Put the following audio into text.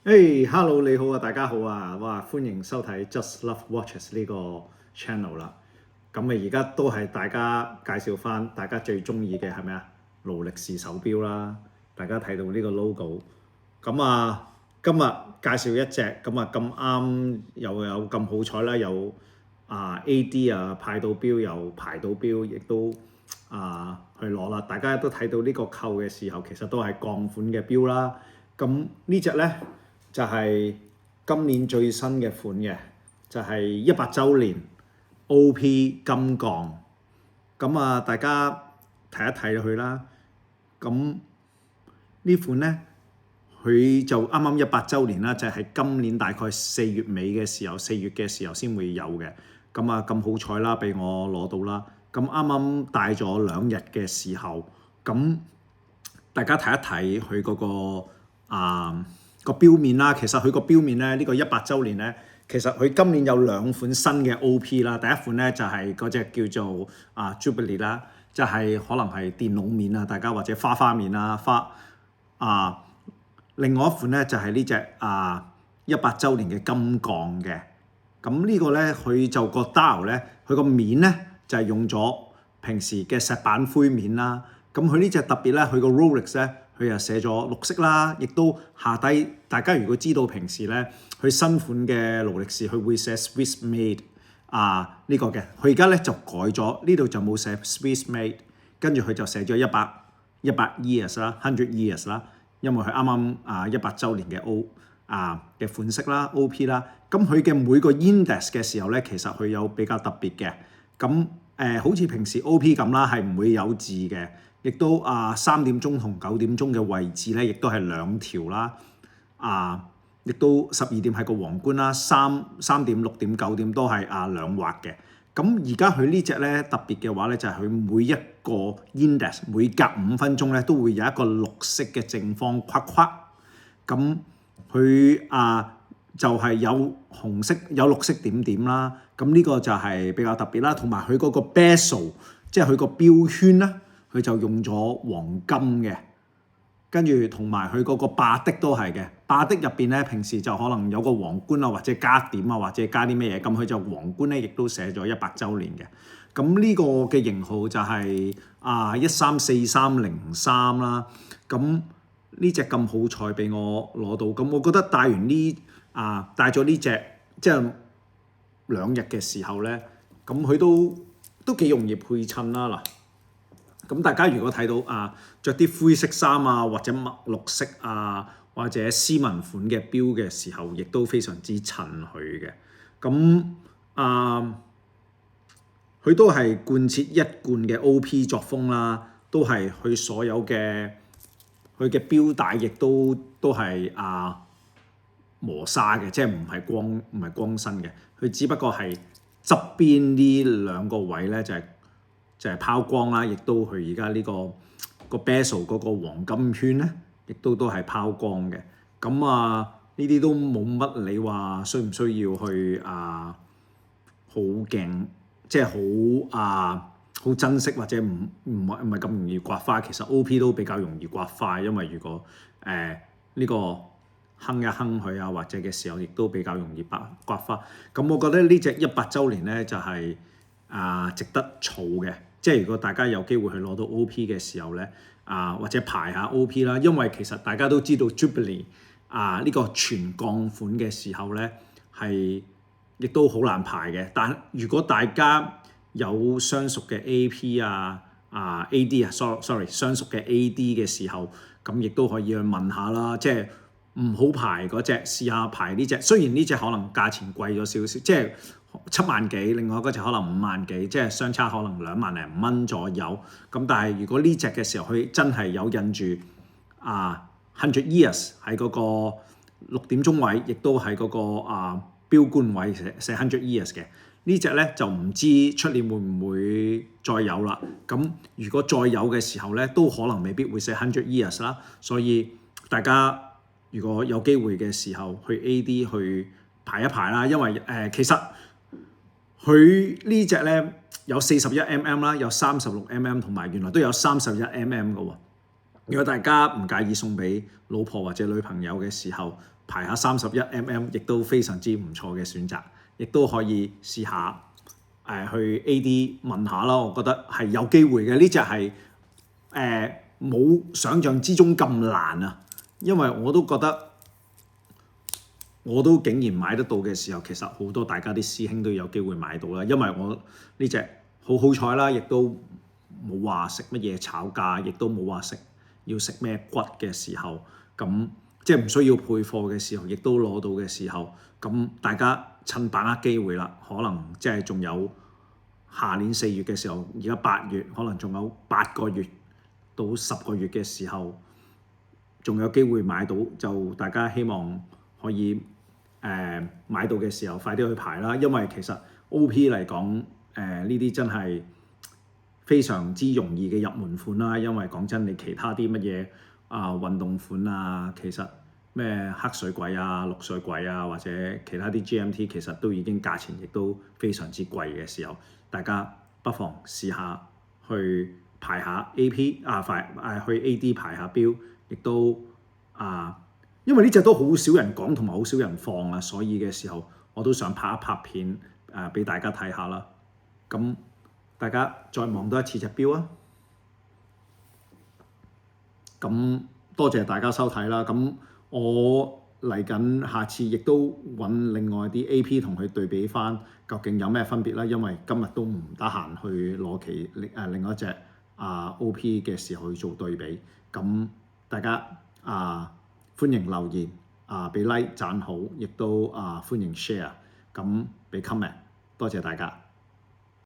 Hello 你好啊，大家好啊，哇，歡迎收睇 Just Love Watches 呢個 channel 啦。咁而家都係大家介紹翻大家最中意嘅係咩啊？勞力士手錶啦，大家睇到呢個 logo。今日介紹一隻咁啱又有咁好彩啦，有AD 派到錶又排到錶，亦都去攞啦。大家都睇到呢個扣嘅時候，其實都係鋼款嘅錶啦。咁呢隻呢，就係今年最新嘅款嘅，就係100週年 OP 金鋼。大家睇一睇佢啦。咁呢款呢，佢就啱啱100週年啦，就係今年大概4月尾嘅時候，4月嘅時候先會有嘅。咁好彩啦，俾我攞到啦。咁啱啱戴咗2日嘅時候，咁大家睇一睇佢嗰個錶面啦。其實佢個錶面咧，呢個100週年咧，其實佢今年有2款新嘅 OP 啦。第一款咧就係嗰隻叫做Jubilee 啦，就係可能係電腦面啊，大家或者花面啊，另外一款咧就係呢隻100週年嘅金鋼嘅。咁呢個咧佢就個 dial 咧，佢個面咧就係用咗平時嘅石板灰面啦。咁佢呢隻特別咧，佢個 Rolex 咧，佢又寫咗綠色啦，亦都下低大家如果知道平時咧，佢新款嘅勞力士佢會寫 Swiss Made 呢個嘅，佢而家咧就改咗，呢度就冇寫 Swiss Made， 跟住佢就寫咗100 years 啦，100 years 啦，因為佢啱啱100週年嘅嘅款式啦 OP 啦。咁佢嘅每個 index 嘅時候咧，其實佢有比較特別嘅。咁好似平時 OP 咁啦，係唔會有字嘅。亦都3點鐘同9點鐘嘅位置咧，亦都係2條啦。亦都12點係個皇冠啦，3點、6點、9點都係2畫嘅。咁而家佢呢隻咧特別嘅話咧，就係佢每一個 index 每隔5分鐘咧都會有一個綠色嘅正方框框。咁佢就係有紅色有綠色點點啦。咁呢個就係比較特別啦。同埋佢嗰個 bezel， 即係佢個標圈啦。佢就用咗黃金嘅，跟住同埋佢嗰個霸的都係嘅。霸的入邊咧，平時就可能有個皇冠啊，或者加點啊，或者加啲咩嘢。咁佢就皇冠咧，亦都寫咗100週年嘅。咁呢個嘅型號就係134303啦。咁呢隻咁好彩俾我攞到。咁我覺得戴咗呢隻即係2日嘅時候咧，咁佢都幾容易配襯啦嗱。咁大家如果睇到着啲灰色衫或者墨綠色或者斯文款嘅錶嘅時候，亦都非常之襯佢嘅。咁佢都係貫徹一貫嘅 OP 作風啦，都係佢所有嘅佢嘅錶帶亦都係磨砂嘅，即係唔係光身嘅。佢只不過係側邊呢2個位咧就係拋光啦，亦都佢而家呢個 bezel 嗰個黃金圈咧，亦都係拋光嘅。咁呢啲都冇乜你話需唔需要去好勁，即係好珍惜或者唔係咁容易刮花。其實 OP 都比較容易刮花，因為如果呢個哼一哼佢或者嘅時候，亦都比較容易刮花。咁我覺得呢隻100週年咧就係值得儲嘅。即係如果大家有機會去攞到 OP 嘅時候咧，或者排下 OP 啦，因為其實大家都知道 Jubilee 呢個全鋼款嘅時候咧，係亦都好難排嘅。但如果大家有相熟嘅 AP AD sorry 相熟嘅 AD 嘅時候，咁亦都可以去問下啦。即係唔好排嗰隻，試下排呢隻。雖然呢隻可能價錢貴咗少少，即係7萬幾，另外嗰隻可能5萬幾，即係相差可能2萬零蚊左右。咁但係如果呢隻嘅時候，佢真係有印住100 years 喺嗰個6點鐘位，亦都喺嗰個標冠位寫100 years 嘅。呢隻咧就唔知出年會唔會再有啦。咁如果再有嘅時候咧，都可能未必會寫100 years 啦。所以大家如果有機會嘅時候去 AD 去排一排啦，因為其實佢呢隻咧有41mm啦，有36mm，同埋原來都有31mm 嘅喎。如果大家唔介意送俾老婆或者女朋友嘅時候，排下31mm 亦都非常之唔錯嘅選擇，亦都可以試下去 AD 問下啦。我覺得係有機會嘅，呢隻係冇想象之中咁難啊，因為我都覺得我都竟然買得到嘅時候，其實好多大家啲師兄都有機會買到啦，因為我呢隻好好彩啦，亦都冇話食乜嘢炒價，亦都冇話要食咩骨嘅時候，咁即係唔需要配貨嘅時候，亦都攞到嘅時候，咁大家趁把握機會啦，可能即係仲有下年4月嘅時候，而家8月，可能仲有8個月到10個月嘅時候，仲有機會買到，就大家希望可以買到嘅時候，快啲去排啦，因為其實 OP 嚟講，呢啲真係非常之容易嘅入門款啦，因為講真，你其他啲乜嘢運動款啊，其實咩黑水鬼啊、綠水鬼啊，或者其他啲 GMT，其實都已經價錢亦都非常之貴嘅時候，大家不妨試下去排下 AP 去 AD 排下標，亦都因為呢隻都好少人講同埋好少人放啊，所以嘅時候我都想拍一拍片俾大家睇下啦。咁大家再望多一次隻標啊！咁多謝大家收睇啦。咁我嚟緊下次亦都揾另外啲 AP 同佢對比翻，究竟有咩分別啦？因為今日都唔得閒去攞另外一隻OP 嘅時候去做對比。咁大家歡迎留言俾 like 讚好，亦都歡迎 share，咁俾 comment，多謝大家。